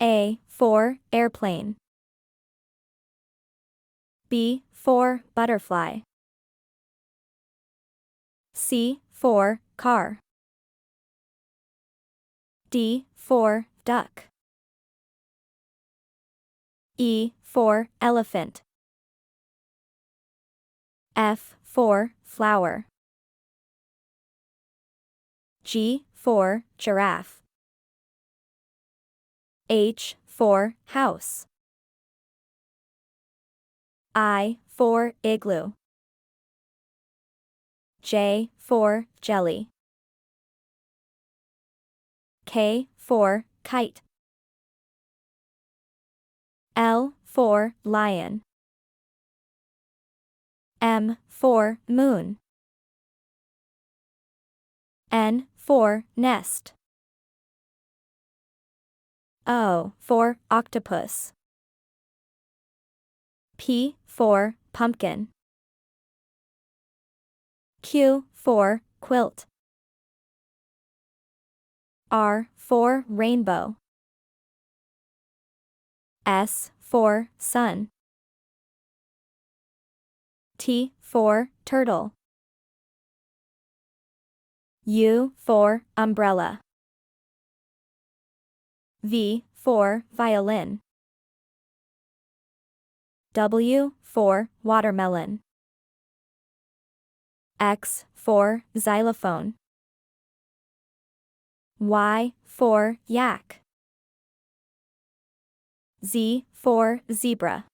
A for airplane. B for butterfly. C for car. D for duck. E for elephant. F for flower. G for giraffe. H for house. I for igloo. J for jelly. K for kite. L for lion. M for moon. N for nest. O for octopus. P for pumpkin. Q for quilt. R for rainbow. S for sun. T for turtle. U for umbrella. V for violin. W for watermelon. X for xylophone. Y for yak. Z for zebra.